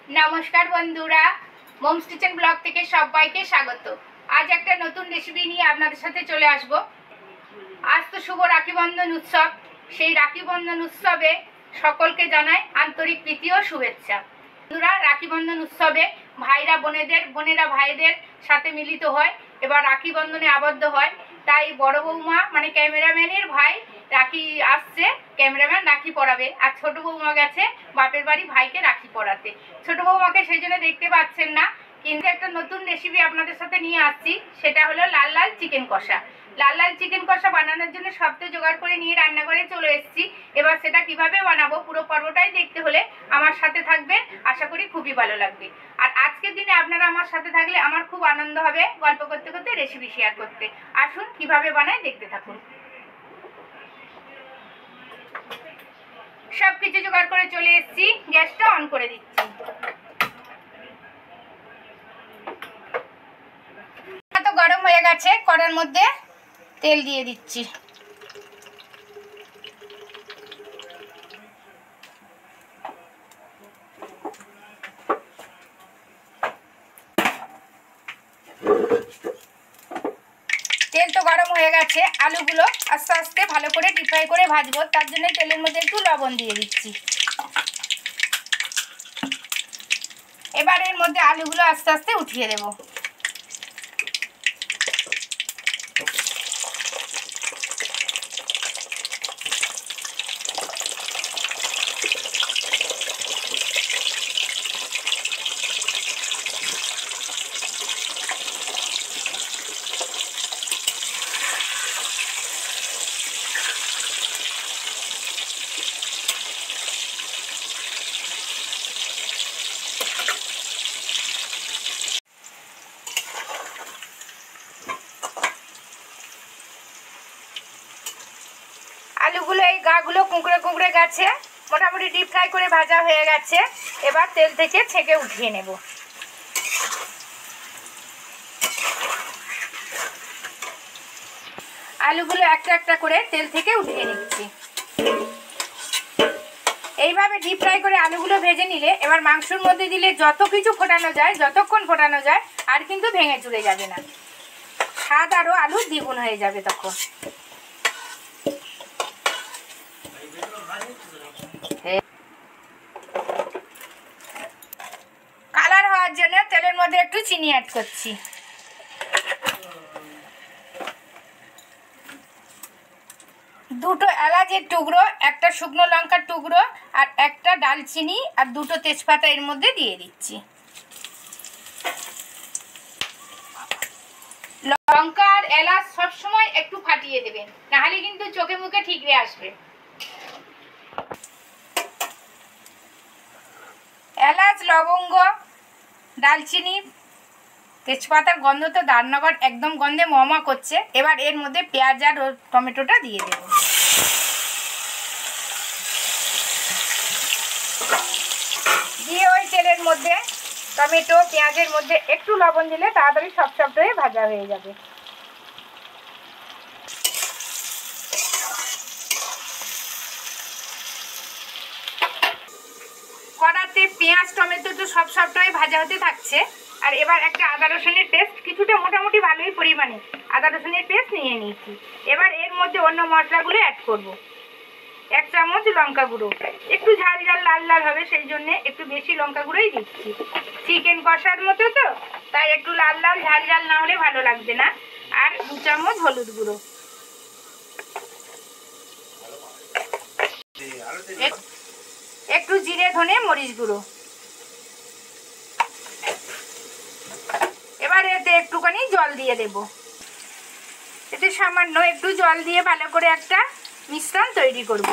नमस्कार बंधुरा mom's kitchen blog থেকে সবাইকে স্বাগত। আজ একটা নতুন রেসিপি নিয়ে আপনাদের সাথে চলে আসব। আজ তো শুভ রাখি বন্ধন উৎসব। সেই রাখি বন্ধন উৎসবে সকলকে জানাই আন্তরিক প্রীতি ও শুভেচ্ছা। বন্ধুরা, রাখি বন্ধন উৎসবে ভাইরা বোনেদের, বোনেরা ভাইদের সাথে মিলিত হয়, এবার রাখি বন্ধনে আবদ্ধ হয়। তাই বড় বৌমা মানে ক্যামেরাম্যানের ভাই রাখি আসছে, ক্যামেরাম্যান রাখি পরাবে, আর ছোট বৌমা গেছে বাপের বাড়ি ভাইকে রাখি পরাতে। ছোট বৌমাকে সেই জন্য দেখতে পাচ্ছেন না, কিন্তু একটা নতুন রেসিপি আপনাদের সাথে নিয়ে আসছি, সেটা হলো লাল লাল চিকেন কষা। লাল লাল চিকেন কষা বানানোর জন্য সব তো জোগাড় করে নিয়ে রান্নাঘরে চলে এসেছি। এবার সেটা কিভাবে বানাবো পুরো পর্বটাই দেখতে হলে আমার সাথে থাকবেন, আশা করি খুবই ভালো লাগবে। আর আজকের দিনে আপনারা আমার সাথে থাকলে আমার খুব আনন্দ হবে গল্প করতে করতে রেসিপি শেয়ার করতে। আসুন কিভাবে বানাই দেখতে থাকুন। সবকিছু জোগাড় করে চলে এসেছি, গ্যাসটা অন করে দিচ্ছি। তো গরম হয়ে গেছে, কড়ার মধ্যে তেল দিয়ে দিচ্ছি। তেল তো গরম হয়ে গেছে, আলুগুলো আস্তে আস্তে ভালো করে ডিপ ফ্রাই করে ভাজবো, তার জন্য তেলের মধ্যে একটু লবণ দিয়ে দিচ্ছি। এবার এর মধ্যে আলুগুলো আস্তে আস্তে উঠিয়ে দেব। আলুগুলো এই গাগুলো কুঁকড়ে কুঁকড়ে গেছে, মোটামুটি ডিপ ফ্রাই করে ভাজা হয়ে গেছে। এবার তেল থেকে ছেঁকে উঠিয়ে নেব। আলুগুলো একটা একটা করে তেল থেকে উঠিয়ে নিচ্ছি। এইভাবে ডিপ ফ্রাই করে আলুগুলো ভেজে নিলে এবার মাংসের মধ্যে দিলে যত কিছু ফোটানো যায়, যতক্ষণ ফোটানো যায়, আর কিন্তু ভেঙে চুরে যাবে না, স্বাদ আরও আলু দ্বিগুণ হয়ে যাবে তখন। কালার হওয়ার জন্য তেলের মধ্যে একটু চিনি অ্যাড করছি। দুটো এলাচের টুকরো, একটা শুকনো লঙ্কার টুকরো, আর একটা ডালচিনি, আর দুটো তেজপাতা এর মধ্যে দিয়ে দিচ্ছি। লঙ্কা আর এলাচ সবসময় একটু ফাটিয়ে দেবেন, নাহলে কিন্তু চোখে মুখে ঠিকরে আসবে। এলাচ, লবঙ্গ, ডালচিনি, তেজপাতার গন্ধ তো রান্নাঘর একদম গন্ধে মমা করছে। এবার এর মধ্যে পেঁয়াজ আর টমেটোটা দিয়ে দেব। দিয়ে ওই তেলের মধ্যে টমেটো পেঁয়াজের মধ্যে একটু লবণ দিলে তাড়াতাড়ি সবটাই ভাজা হয়ে যাবে। কড়াতে পেঁয়াজ টমেটো তো সবটাই ভাজা হতে থাকছে। আর এবার একটা আদা রসুনের পেস্ট, কিছুটা মোটামুটি ভালোই পরিমাণে আদা রসুনের পেস্ট নিয়ে নিয়েছি। এবার এর মধ্যে অন্য মশলাগুলো অ্যাড করব। 1 চামচ লঙ্কা গুঁড়ো, একটু ঝাল ঝাল লাল লাল হবে সেই জন্য একটু বেশি লঙ্কা গুঁড়োই দিচ্ছি। চিকেন কষার মতো তো, তাই একটু লাল লাল ঝাল ঝাল না হলে ভালো লাগবে না। আর 2 চামচ হলুদ গুঁড়ো, একটু জিরে ধনে মরিচ গুঁড়ো। এবার এতে একটুখানি জল দিয়ে দেব। এতে সামান্য একটু জল দিয়ে ভালো করে একটা মিশ্রণ তৈরি করব।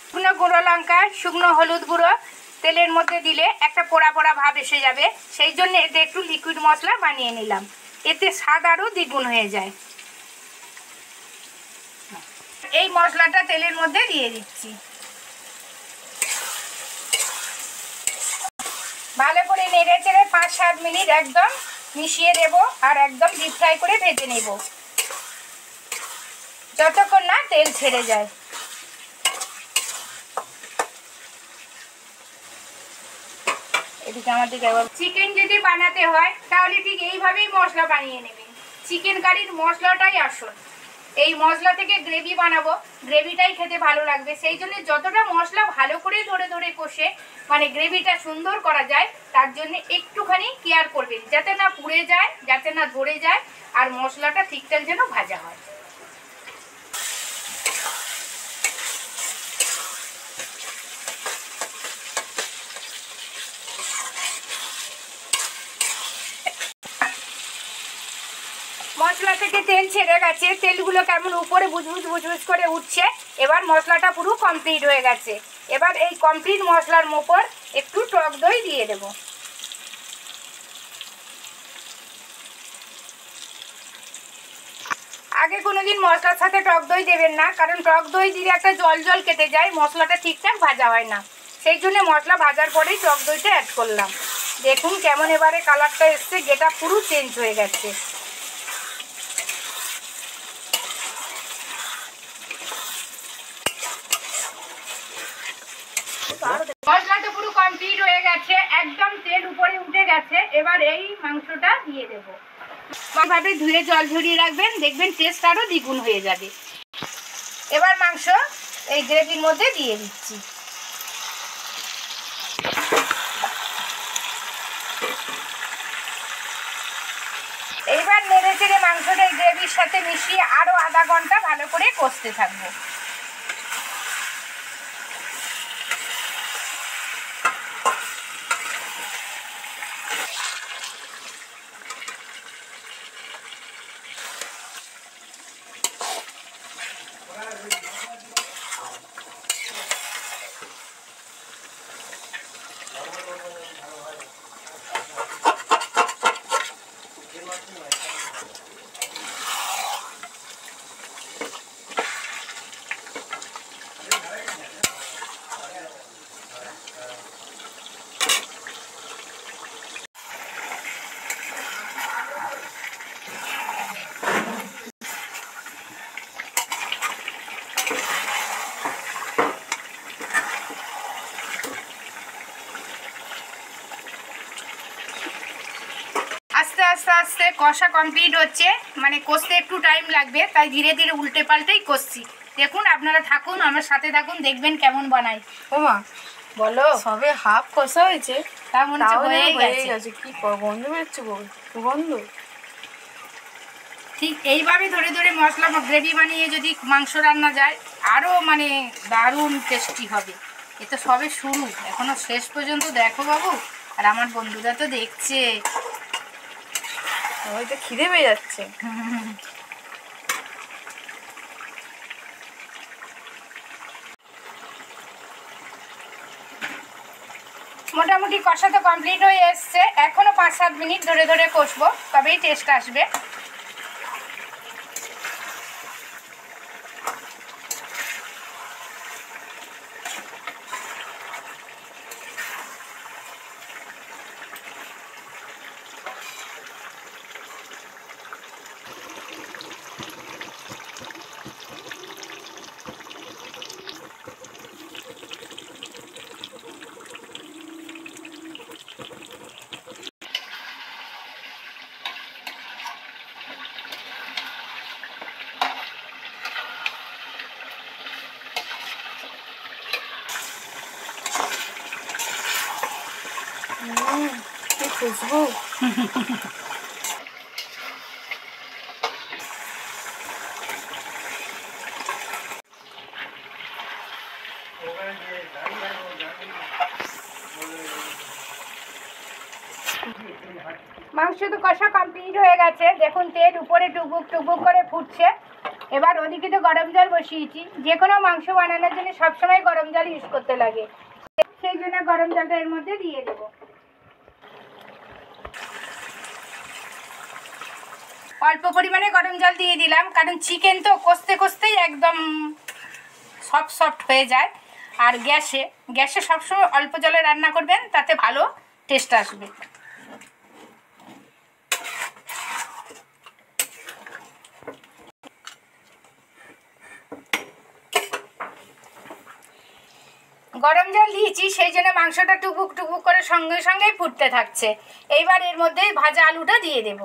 শুকনো গুঁড়ো লঙ্কা, শুকনো হলুদ গুঁড়ো তেলের মধ্যে দিলে একটা পোড়া পোড়া ভাব এসে যাবে, সেই জন্য এতে একটু লিকুইড মশলা বানিয়ে নিলাম, এতে স্বাদ আরও দ্বিগুণ হয়ে যায়। এই মশলাটা তেলের মধ্যে দিয়ে দিচ্ছি। ভালো করে নেড়ে চেড়ে 5-7 মিনিট একদম মিশিয়ে দেব আর একদম ডিপ ফ্রাই করে ভেজে নেব। যতক্ষণ না তেল ছেড়ে যায়। এদিকে আমাদের চিকেন যদি বানাতে হয় তাহলে ঠিক এইভাবেই মশলা বানিয়ে নেবেন। চিকেন কারির মশলাটাই আসল। এই মশলা থেকে গ্রেভি বানাবো, গ্রেভিটাই খেতে ভালো লাগবে। সেই জন্য যতটা মশলা ভালো করে ধরে ধরে কষে মানে গ্রেভিটা সুন্দর করা যায়, তার জন্য একটুখানি কেয়ার করবেন, যাতে না পুড়ে যায়, যাতে না ধরে যায়, আর মশলাটা ঠিকঠাক যেন ভাজা হয়। মশলা থেকে তেল ছেড়ে গেছে, তেলগুলো কেমন উপরে বুজবুজ বুজবুজ করে উঠছে। এবার মশলাটা পুরো কমপ্লিট হয়ে গেছে। এবার এই কমপ্লিট মশলার উপর একটু টক দই দিয়ে দেব। আগে কোনোদিন মশলার সাথে টক দই দেবেন না, কারণ টক দই দিলে একটা জল জল কেটে যায়, মশলাটা ঠিকঠাক ভাজা হয় না। সেই জন্য মশলা ভাজার পরেই টক দইটা অ্যাড করলাম। দেখুন কেমন এবারে কালারটা এসছে, যেটা পুরো চেঞ্জ হয়ে গেছে। মশলাটা পুরো কমপ্লিট হয়ে গেছে, একদম তেল উপরে উঠে গেছে। এবার এই মাংসটা দিয়ে দেবো। ভাবে ধুয়ে জল ঝরিয়ে রাখবেন, দেখবেন টেস্ট আরো দ্বিগুণ হয়ে যাবে। এবার মাংস এই গ্রেভির মধ্যে দিয়ে দিচ্ছি। এইবার নেড়ে চেড়ে মাংসটা এই গ্রেভির সাথে মিশিয়ে আরো আধা ঘন্টা ভালো করে কষতে থাকবো। আস্তে আস্তে আস্তে কষা কমপ্লিট হচ্ছে, মানে কষতে একটু টাইম লাগবে, তাই ধীরে ধীরে উল্টে পাল্টেই কষছি। দেখুন, আপনারা থাকুন, আমার সাথে থাকুন, দেখবেন কেমন বানাই। ওমা বলো, সবে হাফ কষা হয়েছে, তা মনে হয়ে গেছে। কি গন্ধ বেরোচ্ছে, গন্ধ। ঠিক এইভাবে ধরে ধরে মশলা গ্রেভি বানিয়ে যদি মাংস রান্না যায়, আরও মানে দারুণ টেস্টি হবে। এ তো সবে শুরু, এখনো শেষ পর্যন্ত দেখো বাবু, আর আমার বন্ধুরা তো দেখছে। ওই তো খিদে পেয়ে যাচ্ছে। মোটামুটি কষা তো কমপ্লিট হয়ে এসছে, এখনো 5-7 মিনিট ধরে ধরে কষবো, তবেই টেস্ট আসবে। কি খুশবু। মাংস তো কষা কমপ্লিট হয়ে গেছে, দেখুন তেল উপরে টুকবুক টুকবুক করে ফুটছে। এবার ওদিকে তো গরম জল বসিয়েছি, যে কোনো মাংস বানানোর জন্য সবসময় গরম জল ইউজ করতে লাগে, সেই জন্য গরম জলটা এর মধ্যে দিয়ে দেবো। অল্প পরিমাণে গরম জল দিয়ে দিলাম, কারণ চিকেন তো কষতে কষতেই একদম সফট সফট হয়ে যায়। আর গ্যাসে সবসময় অল্প জলে রান্না করবেন, তাতে ভালো টেস্ট আসবে। গরম জল দিয়েছি, সেই জন্য মাংসটা টুকবুক টুকবুক করে সঙ্গে সঙ্গেই ফুটতে থাকছে। এইবার এর মধ্যে ভাজা আলুটা দিয়ে দেব।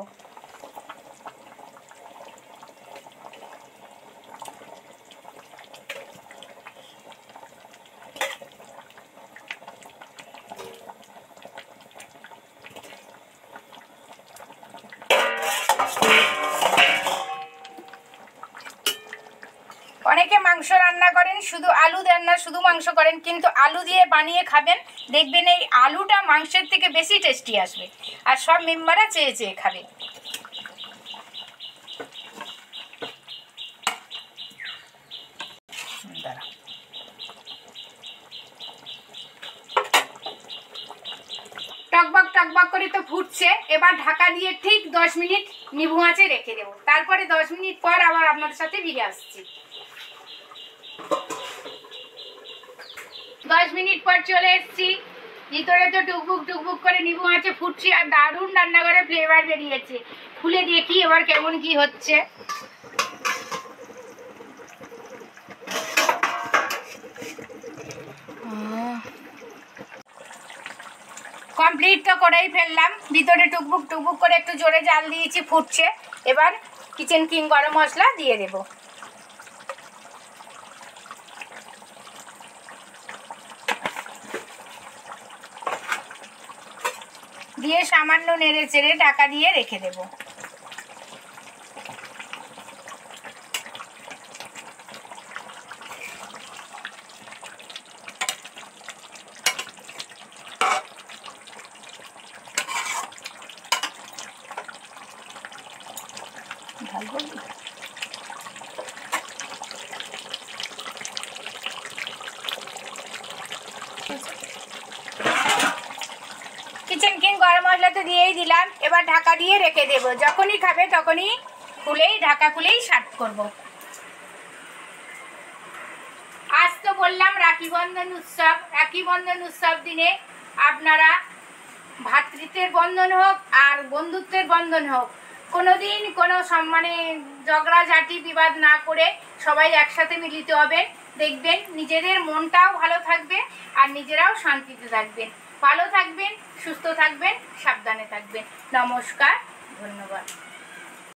অনেকে মাংস রান্না করেন শুধু আলু দেন না, শুধু মাংস করেন, কিন্তু আলু দিয়ে বানিয়ে খাবেন, দেখবেন এই আলুটা মাংসের থেকে বেশি টেস্টি আসবে, আর সব মেম্বাররা চেয়ে চেয়ে খাবে। টকবক টকবক করে তো ফুটছে, এবার ঢাকা দিয়ে ঠিক 10 মিনিট নিভু আঁচে রেখে দেবো। তারপরে 10 মিনিট পর আবার আপনাদের সাথে ফিরে আসছি। 10 মিনিট পর চলে এসেছি। ভিতরে তো টুকবুক টুকবুক করে নিভু আঁচে ফুটছে, আর দারুণ রান্নাঘরে ফ্লেভার বেরিয়েছে। খুলে দেখি এবার কেমন কি হচ্ছে। কমপ্লিট তো করেই ফেললাম। ভিতরে টুকবুক টুকবুক করে একটু জোরে জাল দিয়েছি, ফুটছে। এবার কিচেন কিং গরম মশলা দিয়ে দেব। দিয়ে সামান্য নেড়ে চেড়ে ঢাকা দিয়ে রেখে দেব। কিচেন কিং গরম মশলা তো দিয়েই দিলাম, এবার ঢাকা দিয়ে রেখে দেব। যখনই খাবে তখনই ঢাকা খুলেই সার্ভ করব। আজ তো বললাম রাখি বন্ধন উৎসব। রাখি বন্ধন উৎসব দিনে আপনারা ভ্রাতৃত্বের বন্ধন হোক আর বন্ধুত্বের বন্ধন হোক, কোনোদিন কোনো মানে ঝগড়াঝাটি বিবাদ না করে সবাই একসাথে মিলিত হবেন। দেখবেন নিজেদের মনটাও ভালো থাকবে আর নিজেরাও শান্তিতে থাকবেন। ভালো থাকবেন, সুস্থ থাকবেন, সাবধানে থাকবেন। নমস্কার, ধন্যবাদ।